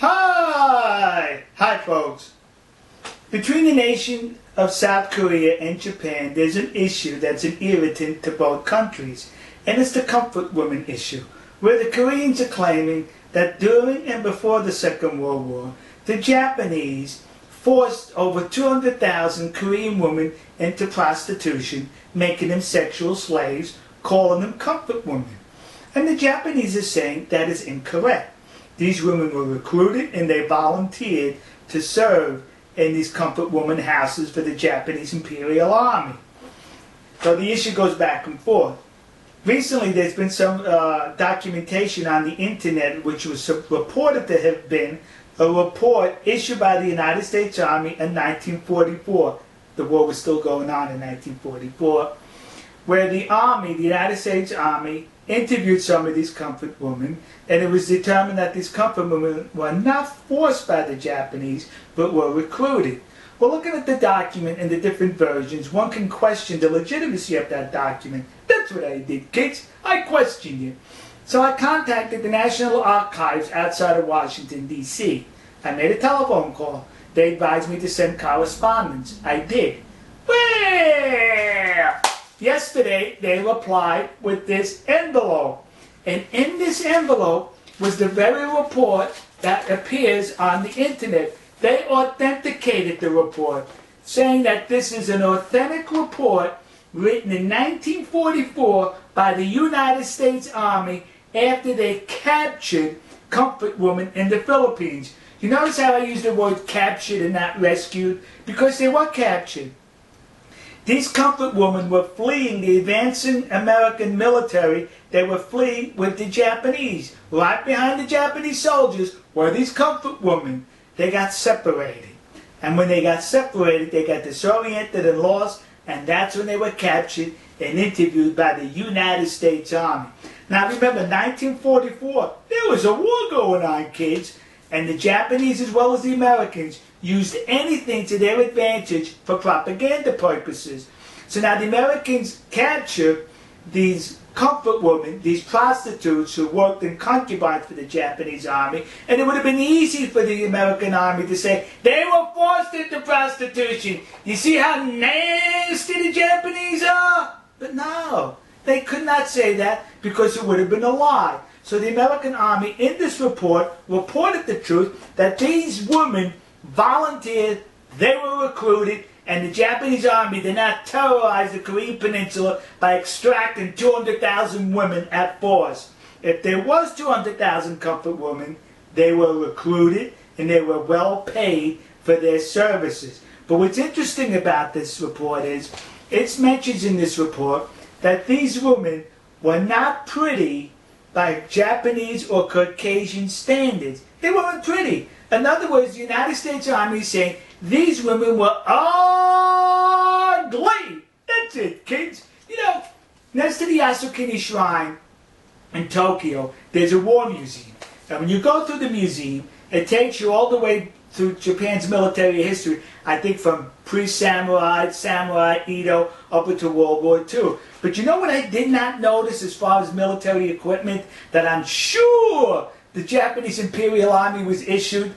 Hi folks. Between the nation of South Korea and Japan, there's an issue that's an irritant to both countries, and it's the comfort woman issue, where the Koreans are claiming that during and before the Second World War, the Japanese forced over 200,000 Korean women into prostitution, making them sexual slaves, calling them comfort women. And the Japanese are saying that is incorrect. These women were recruited and they volunteered to serve in these comfort woman houses for the Japanese Imperial Army. So the issue goes back and forth. Recently there's been some documentation on the internet which was reported to have been a report issued by the United States Army in 1944. The war was still going on in 1944. Where the Army, the United States Army, interviewed some of these comfort women, and it was determined that these comfort women were not forced by the Japanese, but were recruited. Well, looking at the document and the different versions, one can question the legitimacy of that document. That's what I did, kids. I questioned it. So I contacted the National Archives outside of Washington, D.C. I made a telephone call. They advised me to send correspondence. I did. Well, yesterday, they replied with this envelope. And in this envelope was the very report that appears on the internet. They authenticated the report, saying that this is an authentic report written in 1944 by the United States Army after they captured comfort women in the Philippines. You notice how I use the word captured and not rescued? Because they were captured. These comfort women were fleeing the advancing American military. They were fleeing with the Japanese. Right behind the Japanese soldiers were these comfort women. They got separated. And when they got separated, they got disoriented and lost, and that's when they were captured and interviewed by the United States Army. Now remember, 1944, there was a war going on, kids, and the Japanese as well as the Americans used anything to their advantage for propaganda purposes. So now the Americans captured these comfort women, these prostitutes who worked in concubines for the Japanese army, and it would have been easy for the American army to say, they were forced into prostitution. You see how nasty the Japanese are? But no, they could not say that because it would have been a lie. So the American army in this report reported the truth that these women volunteered, they were recruited, and the Japanese army did not terrorize the Korean Peninsula by extracting 200,000 women at force. If there was 200,000 comfort women, they were recruited and they were well paid for their services. But what's interesting about this report is, it mentions in this report that these women were not pretty by Japanese or Caucasian standards. They weren't pretty. In other words, the United States Army is saying these women were ugly. That's it, kids. You know, next to the Yasukuni Shrine in Tokyo, there's a war museum. And when you go through the museum, it takes you all the way through Japan's military history, I think from pre-samurai, samurai, Edo, up into World War II. But you know what I did not notice as far as military equipment that I'm sure the Japanese Imperial Army was issued?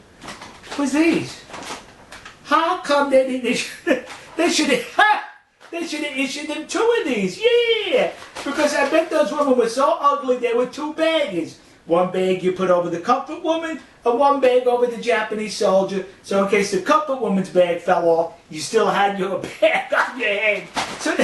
Was these. How come they didn't issue? They should have issued them 2 of these. Yeah, because I bet those women were so ugly they were 2 baggers. 1 bag you put over the comfort woman, and 1 bag over the Japanese soldier. So in case the comfort woman's bag fell off, you still had your bag on your head. So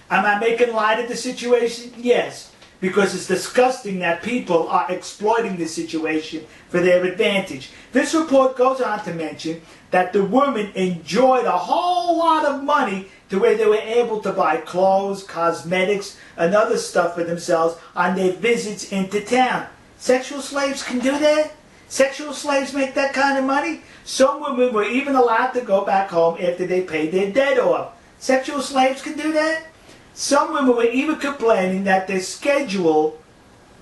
am I making light of the situation? Yes. Because it's disgusting that people are exploiting this situation for their advantage. This report goes on to mention that the women enjoyed a whole lot of money to where they were able to buy clothes, cosmetics, and other stuff for themselves on their visits into town. Sexual slaves can do that? Sexual slaves make that kind of money? Some women were even allowed to go back home after they paid their debt off. Sexual slaves can do that? Some women were even complaining that their schedule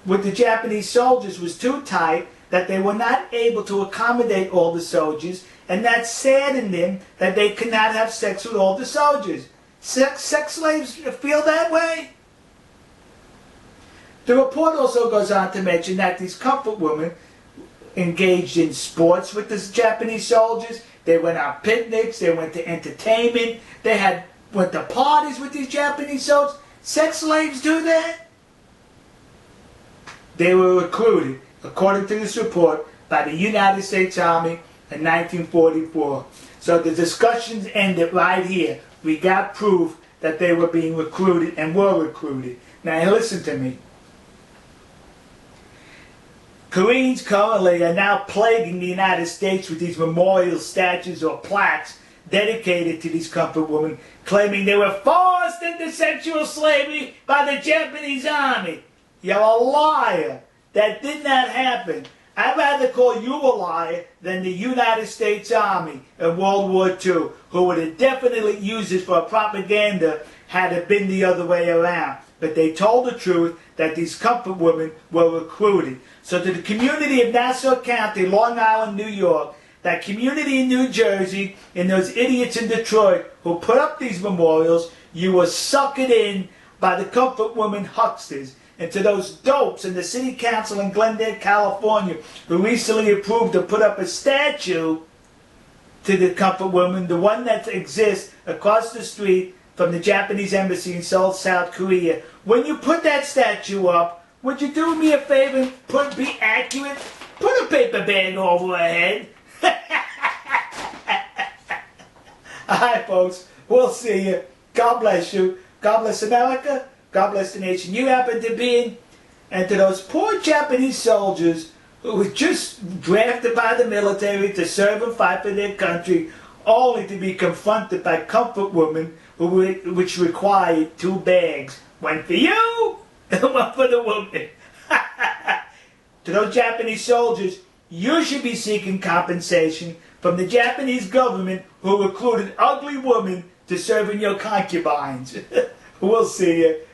with the Japanese soldiers was too tight, that they were not able to accommodate all the soldiers, and that saddened them that they could not have sex with all the soldiers. Sex slaves feel that way? The report also goes on to mention that these comfort women engaged in sports with the Japanese soldiers. They went on picnics, they went to entertainment, they went to parties with these Japanese soldiers. Sex slaves do that? They were recruited, according to this report, by the United States Army in 1944. So the discussions ended right here. We got proof that they were being recruited and were recruited. Now listen to me. Koreans currently are now plaguing the United States with these memorial statues or plaques dedicated to these comfort women, claiming they were forced into sexual slavery by the Japanese army. You're a liar. That did not happen. I'd rather call you a liar than the United States Army in World War II, who would have definitely used this for propaganda had it been the other way around. But they told the truth that these comfort women were recruited. So to the community of Nassau County, Long Island, New York, that community in New Jersey, and those idiots in Detroit who put up these memorials, you were suckered in by the comfort women hucksters. And to those dopes in the city council in Glendale, California, who recently approved to put up a statue to the comfort woman, the one that exists across the street from the Japanese embassy in Seoul, South Korea. When you put that statue up, would you do me a favor and be accurate? Put a paper bag over her head. Alright folks, we'll see you. God bless you. God bless America. God bless the nation you happen to be in. And to those poor Japanese soldiers who were just drafted by the military to serve and fight for their country, only to be confronted by comfort women which required 2 bags. One for you and one for the woman. To those Japanese soldiers, you should be seeking compensation from the Japanese government who recruited ugly women to serve in your concubines. We'll see you.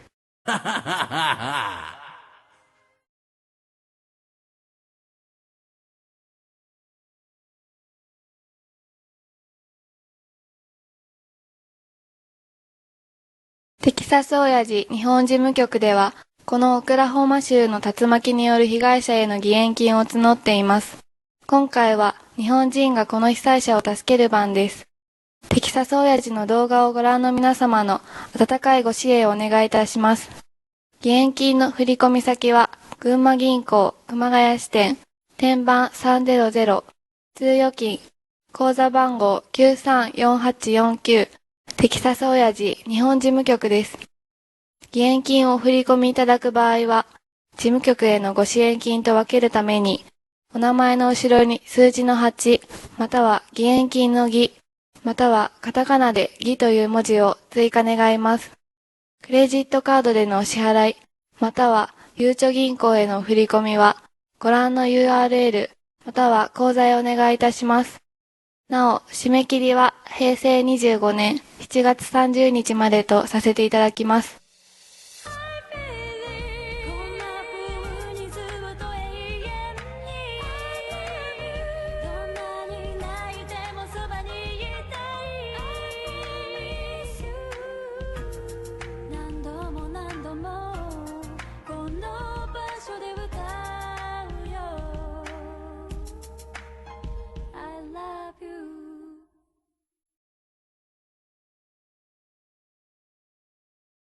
テキサス親父日本事務局では、このオクラホマ州の竜巻による被害者への義援金を募っています。今回は日本人がこの被災者を助ける番です。テキサス親父の動画をご覧の皆様の温かいご支援をお願いいたします。義援金の振込先は、群馬銀行熊谷支店、天板300、通預金、口座番号934849、テキサス親父日本事務局です。義援金をお振り込みいただく場合は、事務局へのご支援金と分けるために、お名前の後ろに数字の8、または義援金の義、またはカタカナで義という文字を追加願います。クレジットカードでのお支払い、またはゆうちょ銀行への振り込みは、ご覧の URL、または口座へお願いいたします。なお、締め切りは平成25年7月30日までとさせていただきます。